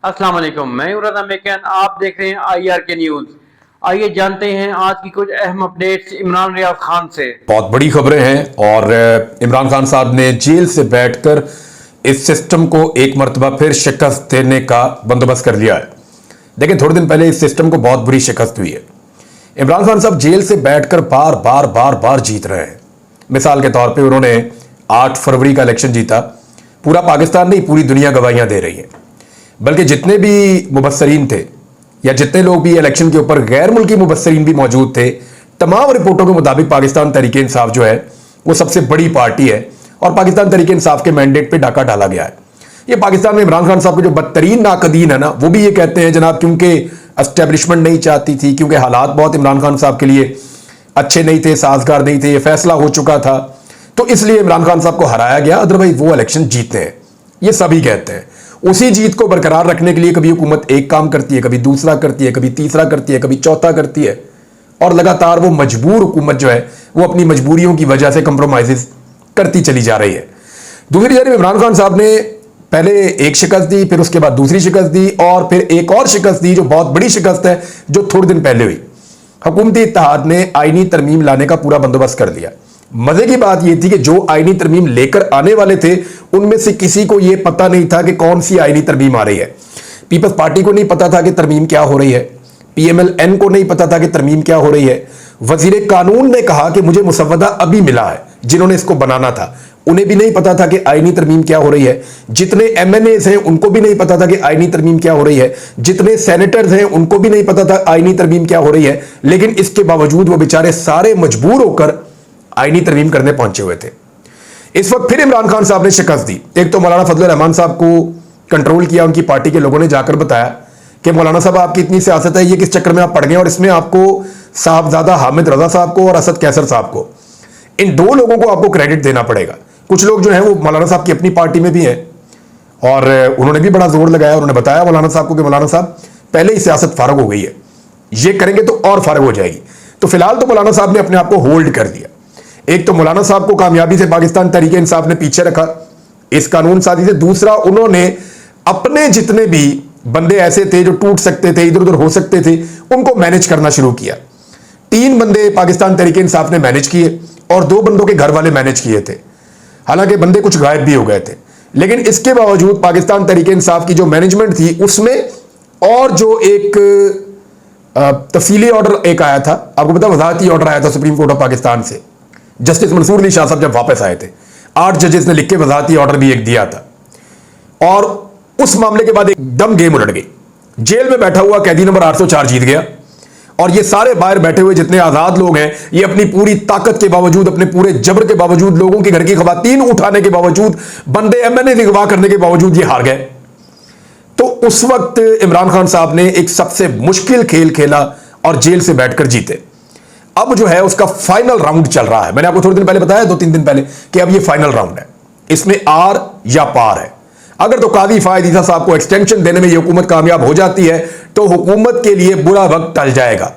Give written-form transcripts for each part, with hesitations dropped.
अस्सलाम वालेकुम, मैं हूं रज़ा मेकन। आप देख रहे हैं IR के न्यूज। आइए जानते हैं आज की कुछ अहम अपडेट्स इमरान रियाज खान से। बहुत बड़ी खबरें हैं और इमरान खान साहब ने जेल से बैठकर इस सिस्टम को एक मरतबा फिर शिकस्त देने का बंदोबस्त कर लिया है। देखिए, थोड़े दिन पहले इस सिस्टम को बहुत बुरी शिकस्त हुई है। इमरान खान साहब जेल से बैठकर बार बार बार बार जीत रहे हैं। मिसाल के तौर पे उन्होंने 8 फरवरी का इलेक्शन जीता। पूरा पाकिस्तान नहीं, पूरी दुनिया गवाहियां दे रही है। बल्कि जितने भी मुबस्सरीन थे या जितने लोग भी इलेक्शन के ऊपर गैर मुल्की मुबस्सरीन भी मौजूद थे, तमाम रिपोर्टों के मुताबिक पाकिस्तान तहरीक इंसाफ जो है वो सबसे बड़ी पार्टी है और पाकिस्तान तहरीक इंसाफ के मैंडेट पे डाका डाला गया है। ये पाकिस्तान में इमरान खान साहब के जो बदतरीन नाकदीन है ना, वो भी ये कहते हैं जनाब, क्योंकि एस्टेब्लिशमेंट नहीं चाहती थी, क्योंकि हालात बहुत इमरान खान साहब के लिए अच्छे नहीं थे, साजगार नहीं थे, ये फैसला हो चुका था, तो इसलिए इमरान खान साहब को हराया गया, अदरवाइज वो इलेक्शन जीतते हैं। ये सभी कहते हैं। उसी जीत को बरकरार रखने के लिए कभी हुकूमत एक काम करती है, कभी दूसरा करती है, कभी तीसरा करती है, कभी चौथा करती है, और लगातार वो मजबूर हुकूमत जो है वो अपनी मजबूरियों की वजह से कंप्रोमाइजेस करती चली जा रही है। दूसरी जानब इमरान खान साहब ने पहले एक शिकस्त दी, फिर उसके बाद दूसरी शिकस्त दी और फिर एक और शिकस्त दी जो बहुत बड़ी शिकस्त है, जो थोड़े दिन पहले हुई। हुकूमती इत्तेहाद ने आईनी तरमीम लाने का पूरा बंदोबस्त कर लिया। मजे की बात यह थी कि जो आईनी तरमीम लेकर आने वाले थे उनमें से किसी को यह पता नहीं था कि कौन सी आईनी तरमीम आ रही है। पीपल्स पार्टी को नहीं पता था कि तरमीम क्या हो रही है, PMLN को नहीं पता था कि तरमीम क्या हो रही है। वजीर कानून ने कहा कि मुझे मुसव्वदा अभी मिला है, जिन्होंने इसको बनाना था उन्हें भी नहीं पता था कि आईनी तरमीम क्या हो रही है। जितने MNAs हैं उनको भी नहीं पता था कि आईनी तरमीम क्या हो रही है। जितने सेनेटर्स हैं उनको भी नहीं पता था आईनी तरमीम क्या हो रही है। लेकिन इसके बावजूद वो बेचारे सारे मजबूर होकर आईनी तरमीम करने पहुंचे हुए थे। इस वक्त फिर इमरान खान साहब ने शिकस्त दी। एक तो मौलाना फजल रहमान साहब को कंट्रोल किया, उनकी पार्टी के लोगों ने जाकर बताया कि मौलाना साहब आपकी इतनी सियासत है, ये किस चक्कर में आप पड़ गए, और इसमें आपको साहबजादा हामिद रजा साहब को और असद कैसर साहब को, इन दो लोगों को आपको क्रेडिट देना पड़ेगा। कुछ लोग जो है वो मौलाना साहब की अपनी पार्टी में भी हैं और उन्होंने भी बड़ा जोर लगाया। उन्होंने बताया मौलाना साहब को कि मौलाना साहब पहले ही सियासत फारग हो गई है, ये करेंगे तो और फारग हो जाएगी। तो फिलहाल तो मौलाना साहब ने अपने आप को होल्ड कर दिया। एक तो मौलाना साहब को कामयाबी से पाकिस्तान तहरीक इंसाफ ने पीछे रखा इस कानून साजी से। दूसरा, उन्होंने अपने जितने भी बंदे ऐसे थे जो टूट सकते थे, इधर उधर हो सकते थे, उनको मैनेज करना शुरू किया। 3 बंदे पाकिस्तान तहरीक इंसाफ ने मैनेज किए और 2 बंदों के घर वाले मैनेज किए थे। हालांकि बंदे कुछ गायब भी हो गए थे, लेकिन इसके बावजूद पाकिस्तान तहरीक इंसाफ की जो मैनेजमेंट थी उसमें, और जो एक तफसीली ऑर्डर एक आया था, आपको पता वजाहती ऑर्डर आया था सुप्रीम कोर्ट ऑफ पाकिस्तान से, जस्टिस मंसूर अली शाह साहब जब वापस आए थे, 8 जजेस ने लिख के वजाहती ऑर्डर भी एक दिया था, और उस मामले के बाद एकदम गेम उलट गई। जेल में बैठा हुआ कैदी नंबर 804 जीत गया और ये सारे बाहर बैठे हुए जितने आजाद लोग हैं, ये अपनी पूरी ताकत के बावजूद, अपने पूरे जबर के बावजूद, लोगों के घर की खवातीन उठाने के बावजूद, बंदे MNA अगवा करने के बावजूद ये हार गए। तो उस वक्त इमरान खान साहब ने एक सबसे मुश्किल खेल खेला और जेल से बैठकर जीते। अब जो है उसका फाइनल राउंड चल रहा है। मैंने आपको थोड़े दिन पहले बताया, 2-3 दिन पहले, कि अब ये फाइनल राउंड है, इसमें आर या पार है। अगर तो कादी फायद ईसा साहब को एक्सटेंशन देने में ये हुकूमत कामयाब हो जाती है तो हुकूमत के लिए बुरा वक्त टल जाएगा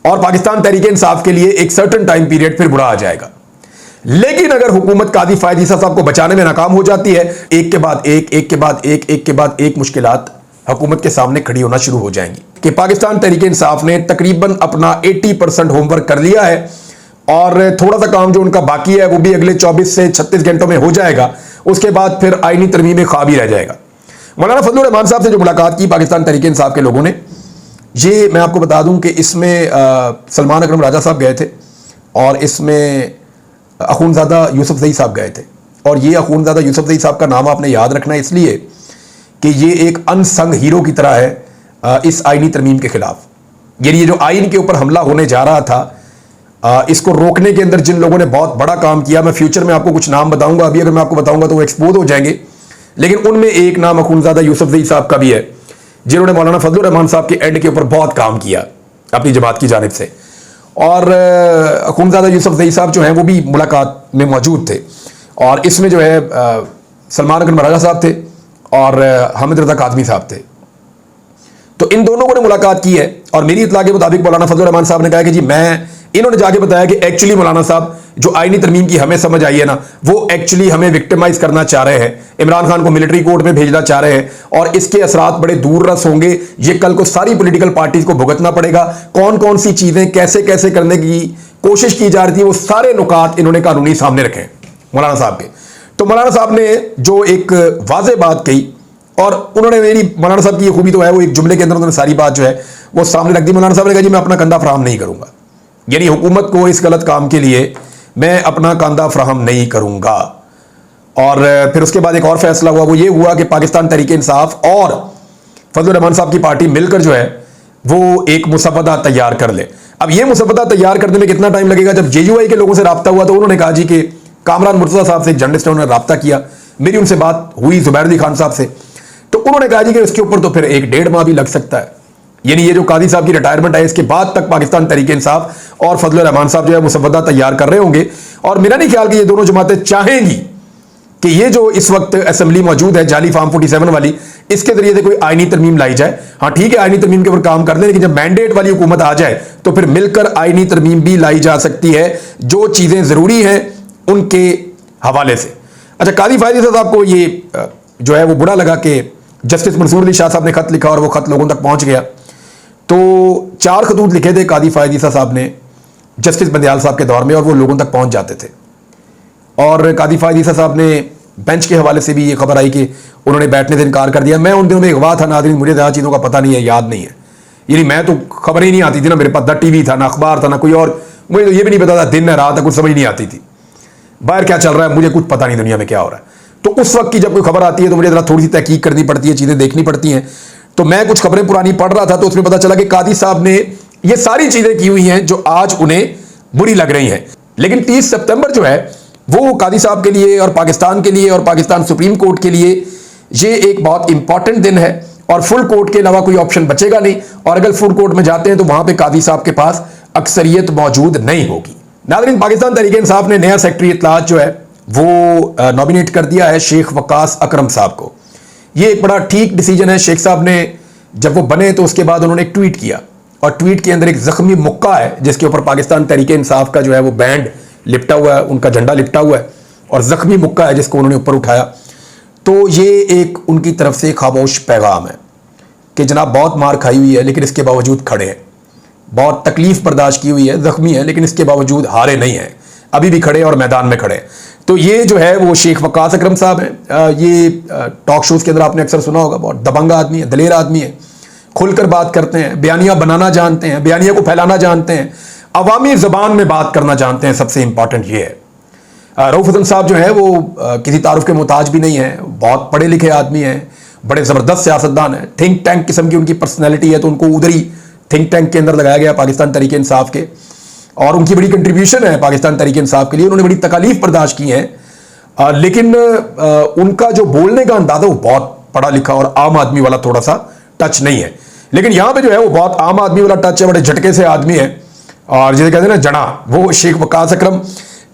और पाकिस्तान तहरीक इंसाफ के लिए एक सर्टेन टाइम पीरियड फिर बुरा आ जाएगा। लेकिन अगर हुकूमत कादी फायद ईसा साहब को बचाने में नाकाम हो जाती है, एक के बाद एक, एक के बाद एक, एक के बाद एक मुश्किलात हुकूमत के सामने खड़ी होना शुरू हो जाएंगी। कि पाकिस्तान तहरीक इंसाफ ने तकरीबन अपना 80% होमवर्क कर लिया है और थोड़ा सा काम जो उनका बाकी है वो भी अगले 24 से 36 घंटों में हो जाएगा। उसके बाद फिर आईनी तरमीम ख्वाब ही रह जाएगा। मौलाना फजल रहमान साहब से जो मुलाकात की पाकिस्तान तहरीक इंसाफ के लोगों ने, ये मैं आपको बता दूं कि इसमें सलमान अकरम राजा साहब गए थे और इसमें अखूनज़ादा यूसुफ ज़ई साहब गए थे। और ये अखूनज़ादा यूसुफ ज़ई साहब का नाम आपने याद रखना है इसलिए कि ये एक अनसंग हीरो की तरह है इस आईनी तरमीम के खिलाफ। यानी ये जो आइन के ऊपर हमला होने जा रहा था, इसको रोकने के अंदर जिन लोगों ने बहुत बड़ा काम किया, मैं फ्यूचर में आपको कुछ नाम बताऊंगा, अभी अगर मैं आपको बताऊंगा तो वो एक्सपोज हो जाएंगे, लेकिन उनमें एक नाम अखूनज़ादा यूसुफ ज़ई साहब का भी है, जिन्होंने मौलाना फजल रहमान साहब के एंड के ऊपर बहुत काम किया अपनी जमात की जानिब से। और अखूनज़ादा यूसुफ ज़ई साहब जो हैं वो भी मुलाकात में मौजूद थे और इसमें जो है सलमान अकरम राजा साहब थे और हामिद रजा काज़मी साहब थे। तो इन दोनों को ने मुलाकात की है और मेरी इत्तला के मुताबिक मौलाना फजल रहमान साहब ने कहा कि जी मैं इन्होंने जाके बताया कि एक्चुअली मौलाना साहब जो आईनी तरमीम की हमें समझ आई है ना, वो एक्चुअली हमें विक्टिमाइज करना चाह रहे हैं, इमरान खान को मिलिट्री कोर्ट में भेजना चाह रहे हैं, और इसके असरात बड़े दूर रस होंगे। ये कल को सारी पॉलिटिकल पार्टीज को भुगतना पड़ेगा। कौन कौन सी चीजें कैसे कैसे करने की कोशिश की जा रही थी, वो सारे नुकात इन्होंने कानूनी सामने रखे मौलाना साहब के। तो मौलाना साहब ने जो एक वाज़े बात कही, और उन्होंने, मेरी मौलाना साहब की ये खूबी तो है, वो एक जुमले के अंदर उन्होंने सारी बात जो है वो सामने रख दी। मौलाना साहब ने कहा जी मैं अपना कंधा फराहम नहीं करूंगा, यानी हुकूमत को इस गलत काम के लिए मैं अपना कंधा फराहम नहीं करूंगा। और फिर उसके बाद एक और फैसला हुआ, वो ये हुआ कि पाकिस्तान तहरीक इंसाफ और फजल रहमान साहब की पार्टी मिलकर जो है वो एक मुसवदा तैयार कर ले। अब ये मुसवदा तैयार करने में कितना टाइम लगेगा? जब JUI के लोगों से रब्ता हुआ तो उन्होंने कहा जी कि कामरान मुर्तज़ा साहब से, एक जर्नलिस्ट, उन्होंने रब्ता किया, मेरी उनसे बात हुई जुबैर अली खान साहब से, तो उन्होंने कहा जी कि इसके ऊपर तो फिर 1-1.5 माह भी लग सकता है, यानी ये जो कादी साहब की रिटायरमेंट है इसके बाद तक पाकिस्तान तहरीक इंसाफ और फजल रहमान साहब जो है मुसवदा तैयार कर रहे होंगे। और मेरा नहीं ख्याल कि ये दोनों जमातें चाहेंगी कि ये जो इस वक्त असेंबली मौजूद है जाली फार्म 47 वाली, इसके जरिए से कोई आईनी तरमीम लाई जाए। हाँ ठीक है, आईनी तरमीम के ऊपर काम कर लें, लेकिन जब मैंडेट वाली हुकूमत आ जाए तो फिर मिलकर आईनी तरमीम भी लाई जा सकती है, जो चीजें जरूरी हैं उनके हवाले से। अच्छा, कादी फायदी साहब को ये जो है वो बुरा लगा कि जस्टिस मंसूर अली शाह साहब ने खत लिखा और वो खत लोगों तक पहुंच गया। तो 4 खतूत लिखे थे कादी फायदी साहब ने जस्टिस बंदियाल साहब के दौर में, और वो लोगों तक पहुंच जाते थे। और कादी फायदी साहब ने बेंच के हवाले से भी ये खबर आई कि उन्होंने बैठने से इनकार कर दिया। मैं उन दिनों में एक बात था नाज़रीन, मुझे ज़्यादा चीज़ों का पता नहीं है, याद नहीं है, यानी मैं तो खबर ही नहीं आती थी ना, मेरे पास ना टीवी था, ना अखबार था, ना कोई और, मुझे तो ये भी नहीं पता था दिन है रात है, कुछ समझ नहीं आती थी, बाहर क्या चल रहा है मुझे कुछ पता नहीं, दुनिया में क्या हो रहा है। तो उस वक्त की जब कोई खबर आती है तो मुझे ज़रा थोड़ी सी तहकीक करनी पड़ती है, चीज़ें देखनी पड़ती हैं। तो मैं कुछ खबरें पुरानी पढ़ रहा था, तो उसमें पता चला कि कादी साहब ने ये सारी चीज़ें की हुई हैं जो आज उन्हें बुरी लग रही हैं। लेकिन 30 सितंबर जो है वो कादी साहब के लिए और पाकिस्तान के लिए और पाकिस्तान सुप्रीम कोर्ट के लिए ये एक बहुत इंपॉर्टेंट दिन है, और फुल कोर्ट के अलावा कोई ऑप्शन बचेगा नहीं। और अगर फुल कोर्ट में जाते हैं तो वहां पे कादी साहब के पास अक्सरियत मौजूद नहीं होगी। नाज़रीन, पाकिस्तान तहरीक इंसाफ ने नया सेक्रेटरी इत्तलात जो है वो नॉमिनेट कर दिया है शेख वकास अकरम साहब को। ये एक बड़ा ठीक डिसीजन है। शेख साहब ने जब वो बने तो उसके बाद उन्होंने एक ट्वीट किया, और ट्वीट के अंदर एक जख्मी मुक्का है जिसके ऊपर पाकिस्तान तहरीक इंसाफ का जो है वो बैंड लिपटा हुआ है, उनका झंडा लिपटा हुआ है, और जख्मी मुक्का है जिसको उन्होंने ऊपर उठाया। तो ये एक उनकी तरफ से खामोश पैगाम है कि जनाब बहुत मार खाई हुई है लेकिन इसके बावजूद खड़े हैं, बहुत तकलीफ बर्दाश्त की हुई है, जख्मी है, लेकिन इसके बावजूद हारे नहीं हैं, अभी भी खड़े और मैदान में खड़े। तो ये जो है वो शेख वकास अकरम साहब हैं। ये टॉक शोज के अंदर आपने अक्सर सुना होगा, बहुत दबंग आदमी है, दलेर आदमी है, खुलकर बात करते हैं, बयानिया बनाना जानते हैं, बयानिया को फैलाना जानते हैं, अवामी ज़बान में बात करना जानते हैं। सबसे इंपॉर्टेंट ये है। रऊफ हसन साहब जो है वो किसी तारुफ के मोहताज भी नहीं है, बहुत पढ़े लिखे आदमी हैं, बड़े ज़बरदस्त सियासतदान हैं, थिंक टैंक किस्म की उनकी पर्सनैलिटी है, तो उनको उधर ही थिंक टैंक के अंदर लगाया गया पाकिस्तान तहरीक इंसाफ के, और उनकी बड़ी कंट्रीब्यूशन है पाकिस्तान तहरीक इंसाफ के लिए, उन्होंने बड़ी तकालीफ बर्दाश्त की हैं। लेकिन उनका जो बोलने का अंदाज़ा वो बहुत पढ़ा लिखा और आम आदमी वाला थोड़ा सा टच नहीं है। लेकिन यहाँ पे जो है वो बहुत आम आदमी वाला टच है, बड़े झटके से आदमी है, और जिसे कहते हैं ना जना, वो शेख वकास अकरम।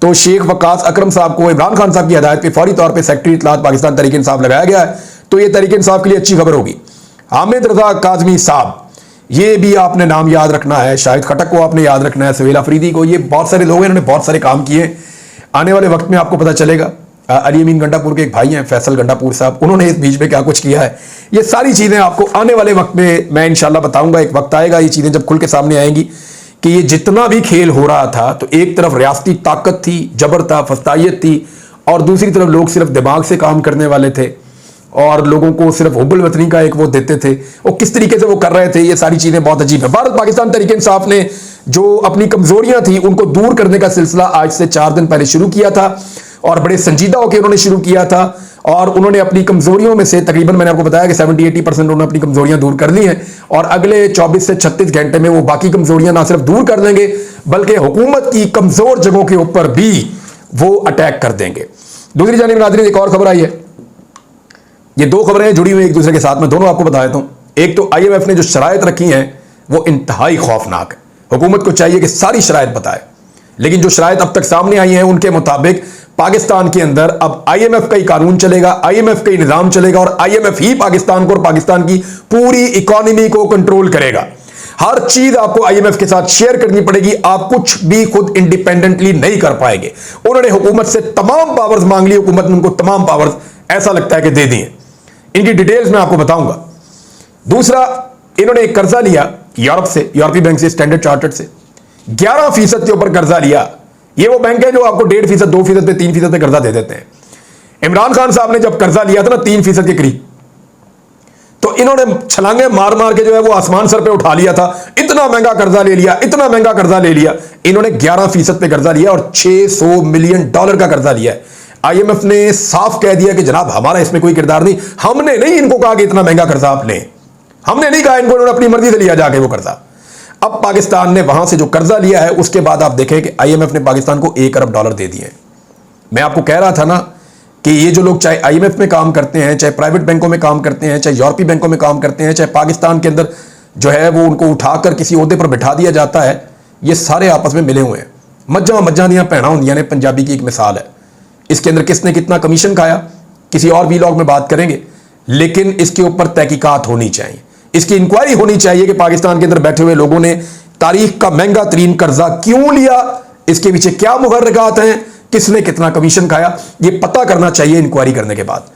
तो शेख वकास अकरम साहब को इमरान खान साहब की हदायत पे फौरी तौर पे सेक्रेटरी इत्तलात पाकिस्तान तहरीक इंसाफ लगाया गया है। तो ये तहरीक इंसाफ के लिए अच्छी खबर होगी। हामिद रजा काज़मी साहब, ये भी आपने नाम याद रखना है, शाहिद खटक को आपने याद रखना है, सुहेल अफरीदी को, ये बहुत सारे लोग हैं, इन्होंने बहुत सारे काम किए। आने वाले वक्त में आपको पता चलेगा। अली अमीन गंडापुर के एक भाई हैं फैसल गंडापुर साहब, उन्होंने इस बीच में क्या कुछ किया है। ये सारी चीज़ें आपको आने वाले वक्त में मैं इंशाल्लाह बताऊंगा। एक वक्त आएगा ये चीज़ें जब खुल के सामने आएंगी कि ये जितना भी खेल हो रहा था, तो एक तरफ रियासती ताकत थी, जबर था, फस्तायत थी, और दूसरी तरफ लोग सिर्फ दिमाग से काम करने वाले थे और लोगों को सिर्फ हुब्बुल वतनी का एक वो देते थे। वो किस तरीके से वो कर रहे थे, ये सारी चीज़ें बहुत अजीब है। भारत पाकिस्तान तहरीक इंसाफ ने जो अपनी कमजोरियां थी उनको दूर करने का सिलसिला आज से 4 दिन पहले शुरू किया था, और बड़े संजीदा होकर उन्होंने शुरू किया था। और उन्होंने अपनी कमजोरियों में से तकरीबन, मैंने आपको बताया कि 70-80% उन्होंने अपनी कमजोरियां दूर कर ली हैं, और अगले 24 से 36 घंटे में वो बाकी कमजोरियां ना सिर्फ दूर कर देंगे बल्कि हुकूमत की कमजोर जगहों के ऊपर भी वो अटैक कर देंगे। दूसरी जानिब नाज़रीन, एक और खबर आई है। ये 2 खबरें जुड़ी हुई एक दूसरे के साथ में, दोनों आपको बता देता हूं। एक तो IMF ने जो शराइत रखी हैं वो इंतहाई खौफनाक है। हुकूमत को चाहिए कि सारी शराइत बताए, लेकिन जो शराइत अब तक सामने आई हैं उनके मुताबिक पाकिस्तान के अंदर अब IMF का ही कानून चलेगा, IMF का ही निजाम चलेगा, और IMF ही पाकिस्तान को और पाकिस्तान की पूरी इकोनॉमी को कंट्रोल करेगा। हर चीज आपको आईएमएफ के साथ शेयर करनी पड़ेगी, आप कुछ भी खुद इंडिपेंडेंटली नहीं कर पाएंगे। उन्होंने हुकूमत से तमाम पावर्स मांग ली, हुकूमत ने उनको तमाम पावर्स ऐसा लगता है कि दे दी हैं। इनकी डिटेल्स मैं आपको बताऊंगा। दूसरा, इन्होंने एक कर्जा लिया यूरोप से, यूरोपीय बैंक से, स्टैंडर्ड चार्टर्ड से 11% के ऊपर कर्जा लिया। ये वो बैंक है जो आपको 1.5%, 2% पे, 3% पे कर्जा दे देते हैं। इमरान खान साहब ने जब कर्जा लिया था ना 3% के करीब, तो इन्होंने छलांगे मार मार के जो है वो आसमान सर पे उठा लिया था। इतना महंगा कर्जा ले लिया, इतना महंगा कर्जा ले लिया। इन्होंने 11% पे कर्जा लिया और $600 मिलियन का कर्जा लिया है। आईएमएफ ने साफ कह दिया कि जनाब हमारा इसमें कोई किरदार नहीं, हमने नहीं इनको कहा कि इतना महंगा कर्जा आप लें, हमने नहीं कहा इनको, इन्होंने अपनी मर्जी से लिया जाके वो कर्जा। अब पाकिस्तान ने वहां से जो कर्जा लिया है उसके बाद आप देखें कि आईएमएफ ने पाकिस्तान को $1 अरब दे दिए। मैं आपको कह रहा था ना कि ये जो लोग चाहे आईएमएफ में काम करते हैं, चाहे प्राइवेट बैंकों में काम करते हैं, चाहे यूरोपीय बैंकों में काम करते हैं, चाहे पाकिस्तान के अंदर जो है वो उनको उठाकर किसी ओहदे पर बिठा दिया जाता है, ये सारे आपस में मिले हुए हैं। मज्जा दियां भैना होंदियां ने, पंजाबी की एक मिसाल है। इसके अंदर किसने कितना कमीशन खाया किसी और वीलॉग में बात करेंगे, लेकिन इसके ऊपर तहकीकात होनी चाहिए, इसकी इंक्वायरी होनी चाहिए कि पाकिस्तान के अंदर बैठे हुए लोगों ने तारीख का महंगा तरीन कर्जा क्यों लिया, इसके पीछे क्या मुहर्रिकात हैं, किसने कितना कमीशन खाया, ये पता करना चाहिए इंक्वायरी करने के बाद।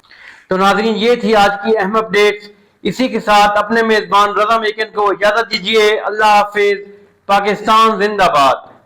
तो नाज़रीन, ये थी आज की अहम अपडेट्स। इसी के साथ अपने मेजबान रज़ा मेकन को इजाजत दीजिए। अल्लाह हाफिज। पाकिस्तान जिंदाबाद।